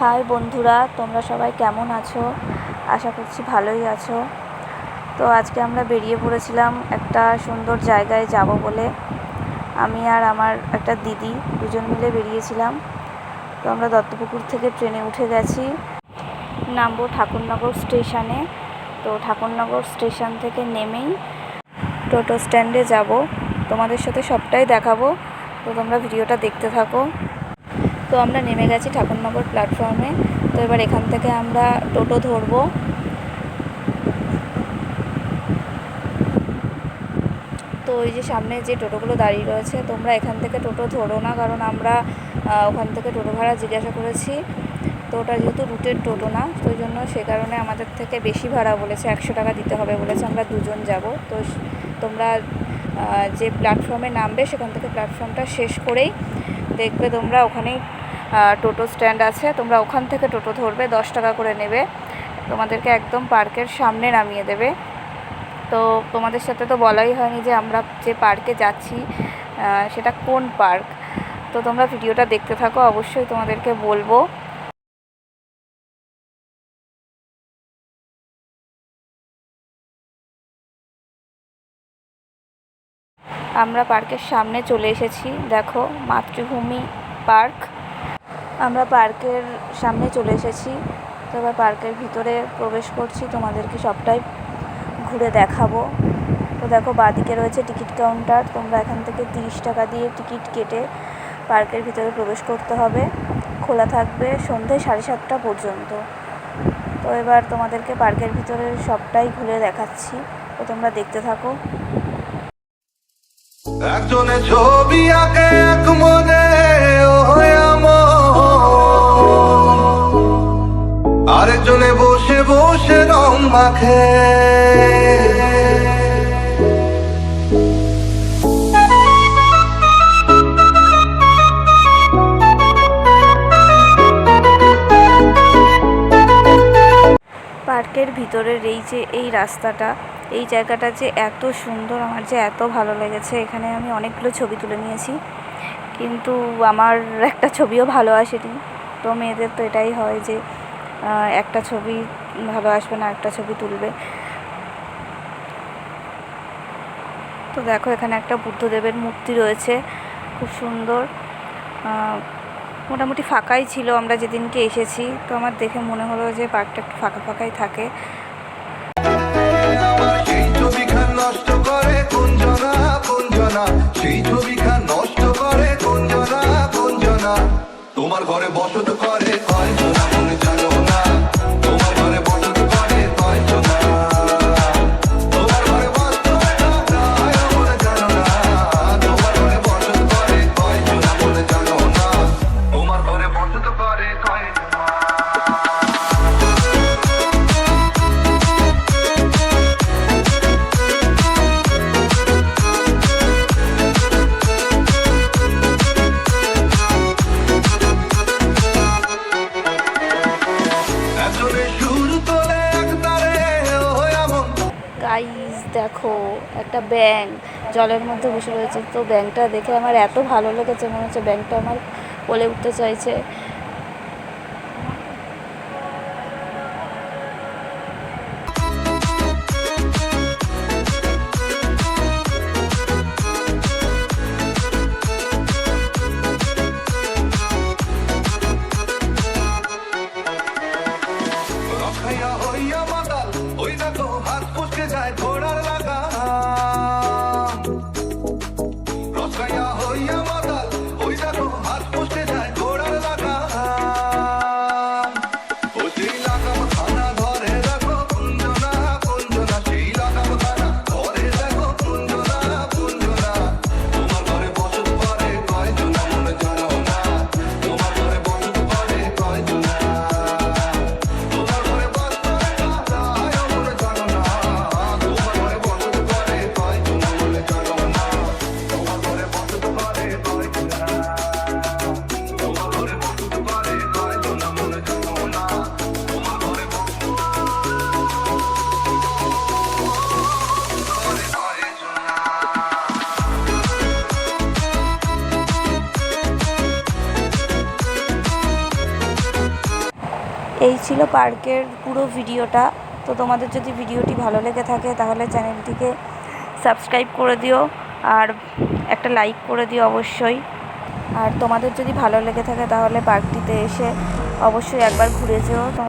High বন্ধুরা, তোমরা সবাই কেমন আছো? আশা করছি ভালোই আছো। তো আজকে আমরা বেরিয়ে পড়েছিলাম একটা সুন্দর জায়গায় যাব বলে। আমি আর আমার একটা দিদি দুজন মিলে বেরিয়েছিলাম। তো আমরা দত্তপুকুর থেকে ট্রেনে উঠে গেছি, নামবো ঠাকুরনগর স্টেশনে। তো ঠাকুরনগর স্টেশন থেকে নেমেই টোটো স্ট্যান্ডে যাব। তোমাদের সাথে সবটাই দেখাবো, তো তোমরা ভিডিওটা দেখতে থাকো। তো আমরা নেমে গেছি ঠাকুরনগর প্ল্যাটফর্মে। তো এবার এখান থেকে আমরা টোটো ধরবো। তো ওই যে সামনে যে টোটোগুলো দাঁড়িয়ে রয়েছে, তোমরা এখান থেকে টোটো ধরো না, কারণ আমরা ওখান থেকে টোটো ভাড়া জিজ্ঞাসা করেছি। তো ওটা যেহেতু রুটের টোটো না, তো ওই জন্য সে কারণে আমাদের থেকে বেশি ভাড়া বলেছে, 100 টাকা দিতে হবে বলেছে। আমরা দুজন যাব। তো তোমরা যে প্ল্যাটফর্মে নামবে সেখান থেকে প্ল্যাটফর্মটা শেষ করেই দেখবে তোমরা ওখানেই টোটো স্ট্যান্ড আছে। তোমরা ওখান থেকে টোটো ধরবে, 10 টাকা করে নেবে, তোমাদেরকে একদম পার্কের সামনে নামিয়ে দেবে। তো তোমাদের সাথে তো বলাই হয়নি যে আমরা যে পার্কে যাচ্ছি সেটা কোন পার্ক। তো তোমরা ভিডিওটা দেখতে থাকো, অবশ্যই তোমাদেরকে বলবো। আমরা পার্কের সামনে চলে এসেছি, দেখো মাতৃভূমি পার্ক। আমরা পার্কের সামনে চলে এসেছি। তো এবার পার্কের ভিতরে প্রবেশ করছি, তোমাদেরকে সবটাই ঘুরে দেখাবো। তো দেখো বাঁদিকে রয়েছে টিকিট কাউন্টার। তোমরা এখান থেকে 30 টাকা দিয়ে টিকিট কেটে পার্কের ভিতরে প্রবেশ করতে হবে। খোলা থাকবে সন্ধ্যে 7:30 পর্যন্ত। তো এবার তোমাদেরকে পার্কের ভিতরে সবটাই ঘুরে দেখাচ্ছি, তো তোমরা দেখতে থাকো। একজনে ছবি আঁকে এক মনে আরেকজনে বসে বসে রং মাখে। পার্কের ভিতরের এই রাস্তাটা, এই জায়গাটা যে এত সুন্দর, আমার যে এত ভালো লেগেছে। এখানে আমি অনেকগুলো ছবি তুলে নিয়েছি, কিন্তু আমার একটা ছবিও ভালো আসেনি। তো মেয়েদের তো এটাই হয় যে একটা ছবি ভালো আসবে না, একটা ছবি তুলবে। তো দেখো এখানে একটা বুদ্ধদেবের মূর্তি রয়েছে, খুব সুন্দর। মোটামুটি ফাঁকাই ছিল আমরা যেদিনকে এসেছি। তো আমার দেখে মনে হলো যে পার্কটা একটু ফাঁকা ফাঁকাই থাকে। সেই ছবিখান নষ্ট করে কুঞ্জনা কুঞ্জনা, সেই ছবিখান নষ্ট করে কুঞ্জনা কুঞ্জনা। তোমার ঘরে বসত করে কয়জনা মনে জানো না, তোমার ঘরে বসত করে কয়জনা, তোমার ঘরে বসত মনে জানো না, তোমার ঘরে বসত করে কয়জনা মনে জানো না, তোমার ঘরে বসত করে কয়জনা। গাইস দেখো একটা ব্যাঙ জলের মধ্যে বসে রয়েছে। তো ব্যাঙটা দেখে আমার এত ভালো লেগেছে, মনে হচ্ছে ব্যাঙটা আমার কোলে উঠতে চাইছে। এই ছিল পার্কের পুরো ভিডিওটা। তো তোমাদের যদি ভিডিওটি ভালো লেগে থাকে তাহলে চ্যানেলটিকে সাবস্ক্রাইব করে দিও আর একটা লাইক করে দিও অবশ্যই। আর তোমাদের যদি ভালো লেগে থাকে তাহলে পার্কটিতে এসে অবশ্যই একবার ঘুরে যেও।